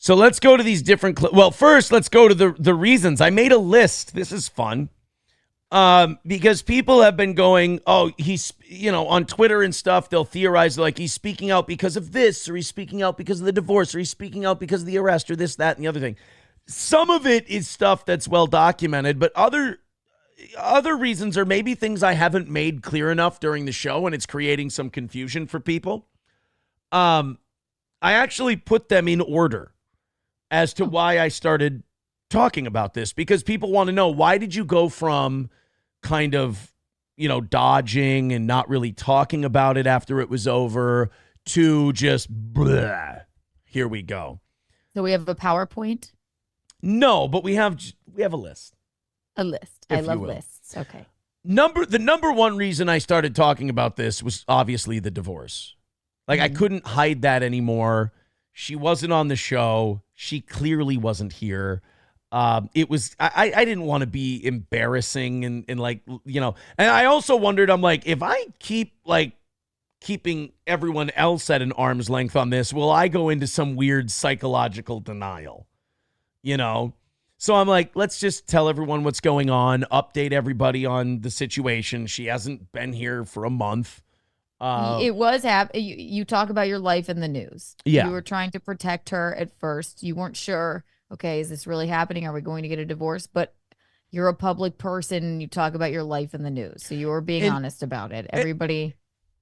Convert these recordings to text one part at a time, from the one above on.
So let's go to these different well, first let's go to the reasons. I made a list. This is fun. Because people have been going, oh, he's, on Twitter and stuff, they'll theorize like he's speaking out because of this, or he's speaking out because of the divorce, or he's speaking out because of the arrest, or this, that, and the other thing. Some of it is stuff that's well documented, but other reasons are maybe things I haven't made clear enough during the show, and it's creating some confusion for people. I actually put them in order as to why I started talking about this, because people want to know, why did you go from kind of, dodging and not really talking about it after it was over to just, bleh, here we go. So we have a PowerPoint? No, but we have a list. A list. I love lists. Okay. The number one reason I started talking about this was obviously the divorce. Like, I couldn't hide that anymore. She wasn't on the show. She clearly wasn't here. It was, I didn't want to be embarrassing and and I also wondered, I'm like, if I keep keeping everyone else at an arm's length on this, will I go into some weird psychological denial? So I'm like, let's just tell everyone what's going on, update everybody on the situation. She hasn't been here for a month. It was you talk about your life in the news. Yeah. You were trying to protect her at first. You weren't sure, okay, is this really happening? Are we going to get a divorce? But you're a public person and you talk about your life in the news. So you were being honest about it. Everybody.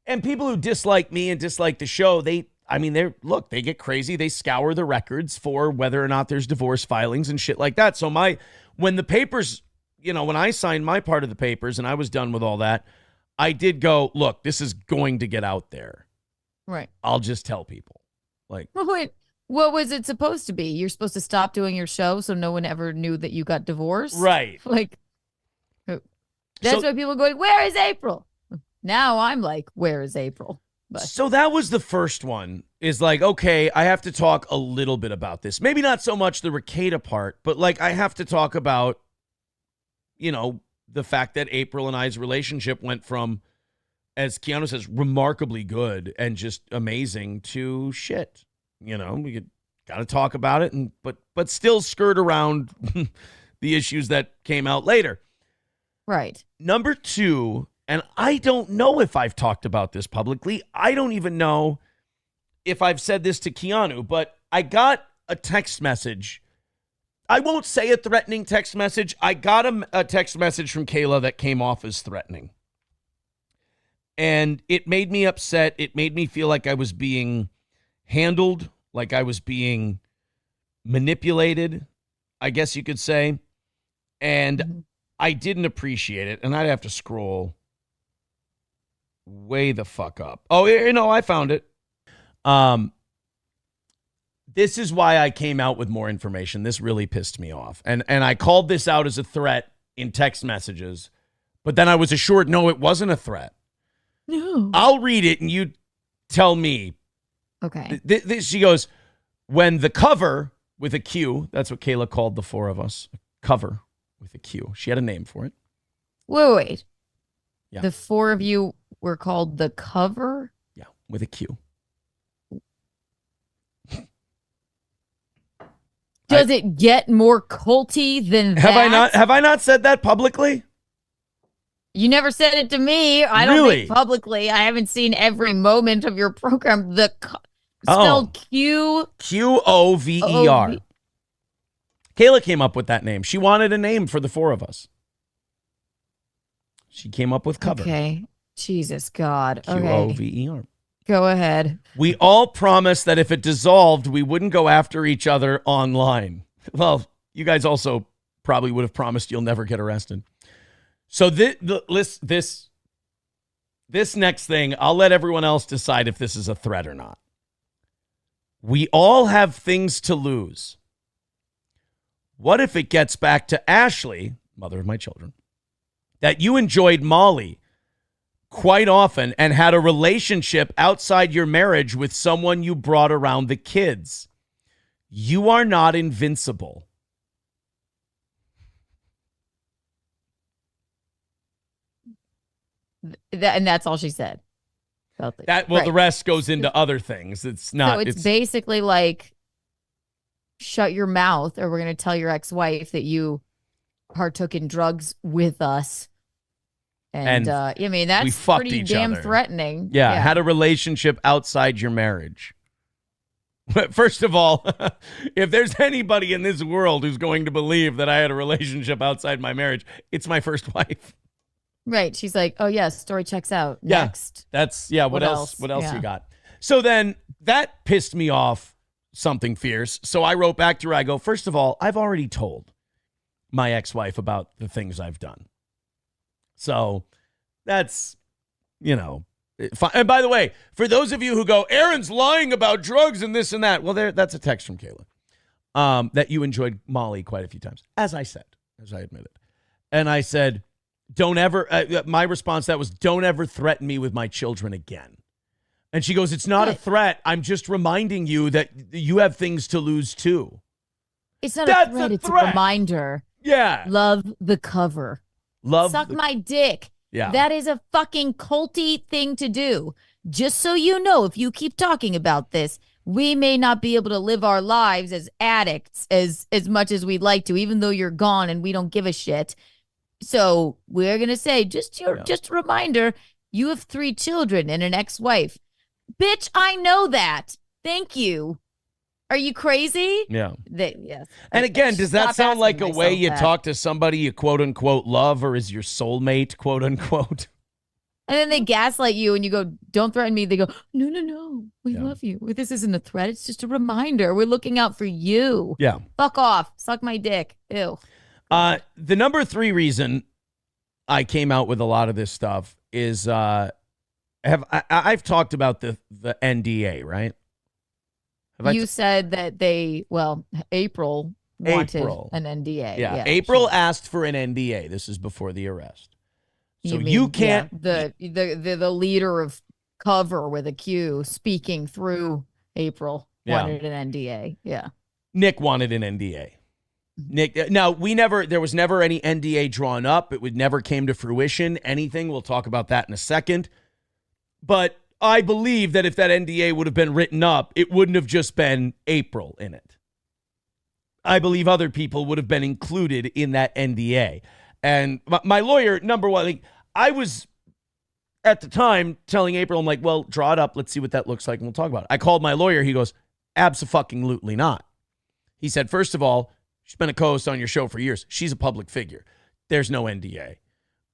And people who dislike me and dislike the show, they get crazy. They scour the records for whether or not there's divorce filings and shit like that. So when the papers, when I signed my part of the papers and I was done with all that, I did go, look, this is going to get out there. Right. I'll just tell people. Wait, what was it supposed to be? You're supposed to stop doing your show so no one ever knew that you got divorced? Right. That's why people are going, where is April? Now I'm like, where is April? But. So that was the first one, is okay, I have to talk a little bit about this. Maybe not so much the Ricada part, but I have to talk about, the fact that April and I's relationship went from, as Keanu says, remarkably good and just amazing to shit. We got to talk about it, but still skirt around the issues that came out later. Right. Number two, and I don't know if I've talked about this publicly. I don't even know if I've said this to Keanu, but I got a text message. I won't say a threatening text message. I got a text message from Kayla that came off as threatening. And it made me upset. It made me feel like I was being handled, like I was being manipulated, I guess you could say. And I didn't appreciate it. And I'd have to scroll way the fuck up. Oh, I found it. This is why I came out with more information. This really pissed me off. And I called this out as a threat in text messages, but then I was assured, no, it wasn't a threat. No. I'll read it and you tell me. Okay. She goes, when the cover with a Q, that's what Kayla called the four of us, cover with a Q. She had a name for it. Wait. Yeah. The four of you were called the cover? Yeah, with a Q. Does it get more culty than that? Have I not said that publicly? You never said it to me. I don't think publicly. I haven't seen every moment of your program. Spelled Q. Qover. Kayla came up with that name. She wanted a name for the four of us. She came up with cover. Okay. Jesus God. Qover. Go ahead. We all promised that if it dissolved, we wouldn't go after each other online. Well, you guys also probably would have promised you'll never get arrested. So this next thing, I'll let everyone else decide if this is a threat or not. We all have things to lose. What if it gets back to Ashley, mother of my children, that you enjoyed Molly quite often and had a relationship outside your marriage with someone you brought around the kids? You are not invincible. And that's all she said. The rest goes into other things. It's not. So it's basically like shut your mouth or we're going to tell your ex-wife that you partook in drugs with us. And I mean, that's pretty damn threatening. Yeah, had a relationship outside your marriage. First of all, if there's anybody in this world who's going to believe that I had a relationship outside my marriage, it's my first wife. Right. She's like, oh, yeah, story checks out. Yeah, Next. What else? What else you got? So then that pissed me off something fierce. So I wrote back to her. I go, first of all, I've already told my ex-wife about the things I've done. So that's, fine. And by the way, for those of you who go, Aaron's lying about drugs and this and that. Well, that's a text from Kayla that you enjoyed Molly quite a few times, as I admitted. And I said, don't ever, my response to that was, don't ever threaten me with my children again. And she goes, it's not a threat. I'm just reminding you that you have things to lose too. It's not a threat. It's a reminder. Yeah. Love the cover. Suck my dick. Yeah. That is a fucking culty thing to do. Just so you know, if you keep talking about this, we may not be able to live our lives as addicts as much as we'd like to, even though you're gone and we don't give a shit. So we're going to say, just a reminder, you have 3 children and an ex-wife. Bitch, I know that. Thank you. Are you crazy? Yeah. Yes. And again, does that sound like a way you talk to somebody you quote unquote love or is your soulmate, quote unquote? And then they gaslight you and you go, don't threaten me. They go, no, we love you. This isn't a threat. It's just a reminder. We're looking out for you. Yeah. Fuck off. Suck my dick. Ew. The number 3 reason I came out with a lot of this stuff is I've talked about the NDA, right? You said that April wanted an NDA. Yeah. April asked for an NDA. This is before the arrest. So you can't. Yeah, the leader of Qover with a Q speaking through April wanted an NDA. Yeah. Nick wanted an NDA. Nick. Now there was never any NDA drawn up. It never came to fruition. Anything. We'll talk about that in a second. But I believe that if that NDA would have been written up, it wouldn't have just been April in it. I believe other people would have been included in that NDA. And my lawyer, number one, I was at the time telling April, I'm like, well, draw it up. Let's see what that looks like and we'll talk about it. I called my lawyer. He goes, abso-fucking-lutely not. He said, first of all, she's been a co-host on your show for years. She's a public figure. There's no NDA.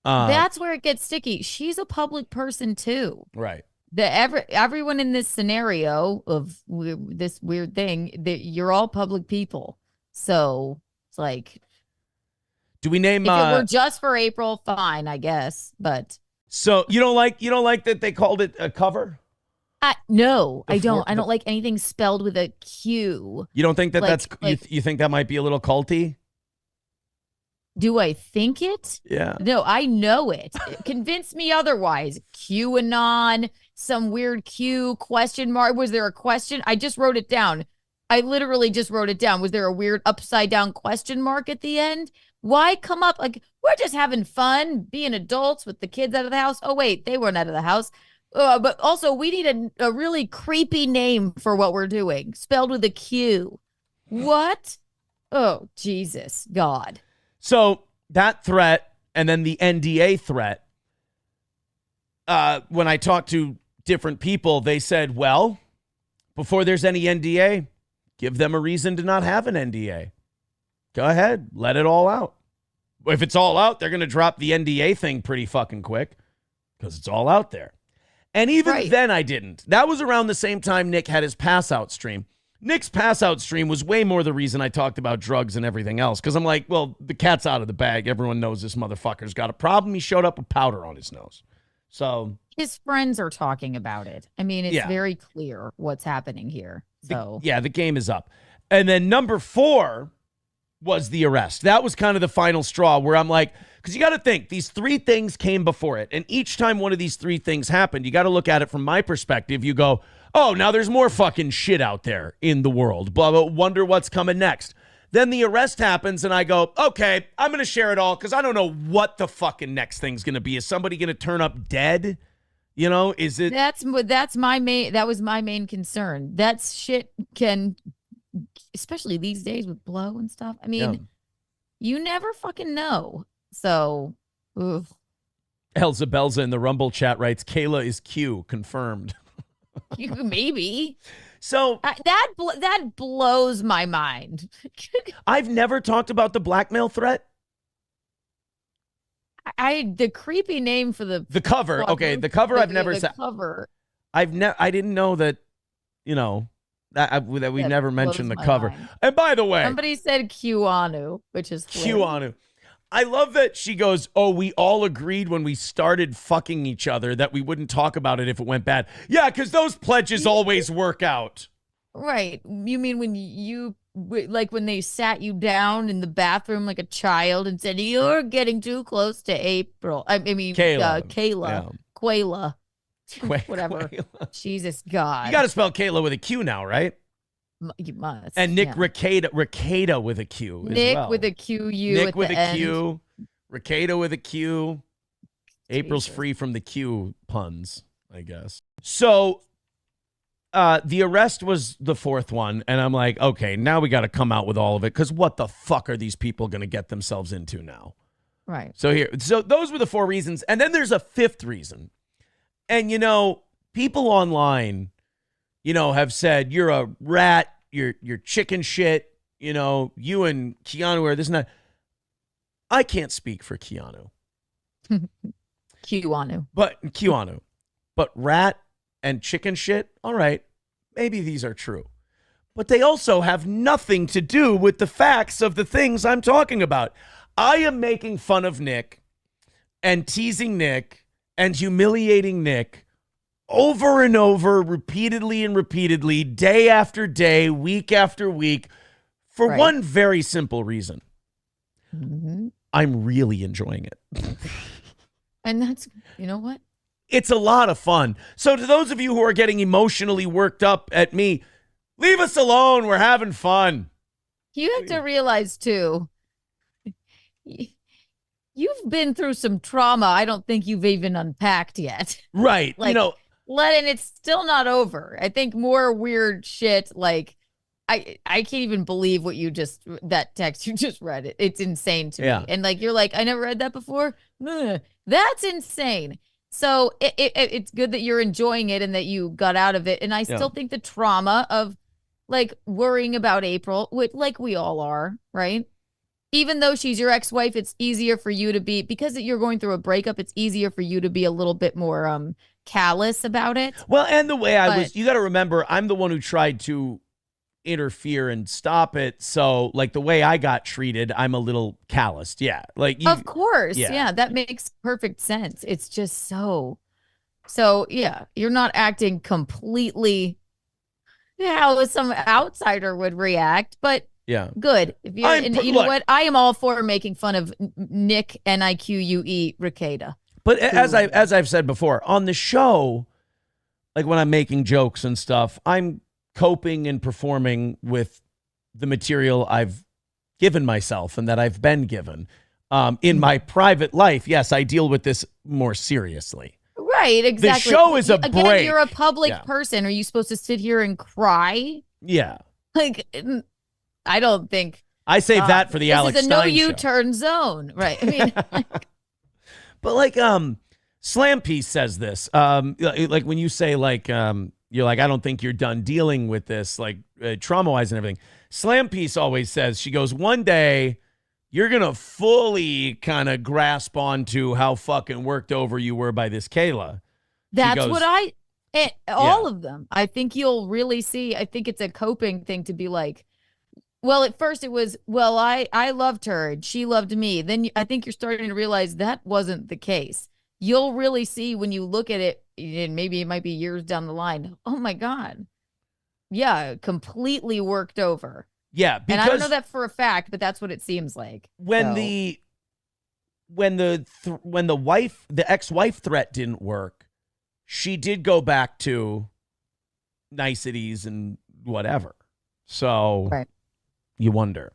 That's where it gets sticky. She's a public person too. Right. Everyone in this scenario of this weird thing, you're all public people. So it's like, do we name? If it were just for April, fine, I guess. But so you don't like that they called it a cover? No, I don't. I don't like anything spelled with a Q. You don't think that you think that might be a little culty? Do I think it? Yeah. No, I know it. Convince me otherwise. QAnon, some weird Q question mark. Was there a question? I just wrote it down. I literally just wrote it down. Was there a weird upside down question mark at the end? Why come up? Like, we're just having fun, being adults with the kids out of the house. Oh, wait, they weren't out of the house. But also, we need a really creepy name for what we're doing, spelled with a Q. What? Oh, Jesus, God. So that threat and then the NDA threat, when I talked to different people, they said, well, before there's any NDA, give them a reason to not have an NDA. Go ahead. Let it all out. If it's all out, they're going to drop the NDA thing pretty fucking quick because it's all out there. And even then I didn't. That was around the same time Nick had his pass out stream. Nick's pass out stream was way more the reason I talked about drugs and everything else. Because I'm like, well, the cat's out of the bag. Everyone knows this motherfucker's got a problem. He showed up with powder on his nose. So his friends are talking about it. I mean, it's very clear what's happening here. So the game is up. And then number 4 was the arrest. That was kind of the final straw where I'm like, because you got to think, these 3 things came before it. And each time one of these 3 things happened, you got to look at it from my perspective. You go, oh, now there's more fucking shit out there in the world. Blah, blah, wonder what's coming next. Then the arrest happens and I go, okay, I'm going to share it all because I don't know what the fucking next thing's going to be. Is somebody going to turn up dead? You know, is it? That was my main concern. That shit can especially these days with blow and stuff. I Yeah. mean, you never fucking know. So, oof. Elza Belza in the Rumble chat writes, Kayla is Q, confirmed. Maybe. So That blows my mind. I've never talked about the blackmail threat. The creepy name for the cover. Okay, the cover I've never said. Cover. I didn't know that, that we never mentioned the cover. Mind. And by the way, somebody said QAnu, which is QAnu. I love that she goes, oh, we all agreed when we started fucking each other that we wouldn't talk about it if it went bad. Yeah, because those pledges always work out. Right. You mean when they sat you down in the bathroom like a child and said, you're getting too close to April. I mean, Kayla. Kayla. Whatever. Kayla. Jesus God. You got to spell Kayla with a Q now, right? You must. And Nick Ricada with a Q as Nick well. with a Q-U Nick at with the a end. Q. Ricada with a Q. April's Jesus. free from the Q puns, I guess. So the arrest was the fourth one, and I'm like, okay, now we got to come out with all of it, because what the fuck are these people going to get themselves into now? Right. So those were the four reasons, and then there's a fifth reason. And, people online, have said, you're a rat, you're chicken shit, you and Keanu are this and that. I can't speak for Keanu. Keanu. But rat and chicken shit, all right, maybe these are true. But they also have nothing to do with the facts of the things I'm talking about. I am making fun of Nick and teasing Nick and humiliating Nick over and over, repeatedly, day after day, week after week, for one very simple reason. Mm-hmm. I'm really enjoying it. And that's, you know what? It's a lot of fun. So to those of you who are getting emotionally worked up at me, leave us alone. We're having fun. You have to realize, too, you've been through some trauma I don't think you've even unpacked yet. Right. And it's still not over. I think more weird shit, like, I can't even believe that text you just read. It's insane to me. And you're like, I never read that before. That's insane. So it's good that you're enjoying it and that you got out of it. And I still think the trauma of worrying about April, which we all are, right? Even though she's your ex-wife, it's easier for you to be, because you're going through a breakup, it's easier for you to be a little bit more callous about it. Well, and the way you got to remember, I'm the one who tried to interfere and stop it. So the way I got treated, I'm a little calloused. Yeah. Of course. Yeah. That makes perfect sense. It's just so yeah, you're not acting completely how some outsider would react, but yeah, good. If you know what, I am all for making fun of Nick Nique Ricada. But as I've said before on the show, when I'm making jokes and stuff, I'm coping and performing with the material I've given myself and that I've been given. In my private life, yes, I deal with this more seriously. Right, exactly. The show is a break. You're a public person. Are you supposed to sit here and cry? Yeah. I don't think. I save that for the Alex Stein show. This is a no U-turn zone. Right. I mean, but Slam Piece says this. When you say you're I don't think you're done dealing with this, trauma-wise and everything. Slam Piece always says, she goes, one day you're going to fully kind of grasp onto how fucking worked over you were by this Kayla. That's what all of them. I think you'll really see. I think it's a coping thing to be well, at first it was, I loved her and she loved me. Then I think you're starting to realize that wasn't the case. You'll really see when you look at it, and maybe it might be years down the line. Oh my God. Yeah. Completely worked over. Yeah. Because and I don't know that for a fact, but that's what it seems like. When the ex-wife threat didn't work, she did go back to niceties and whatever. So you wonder.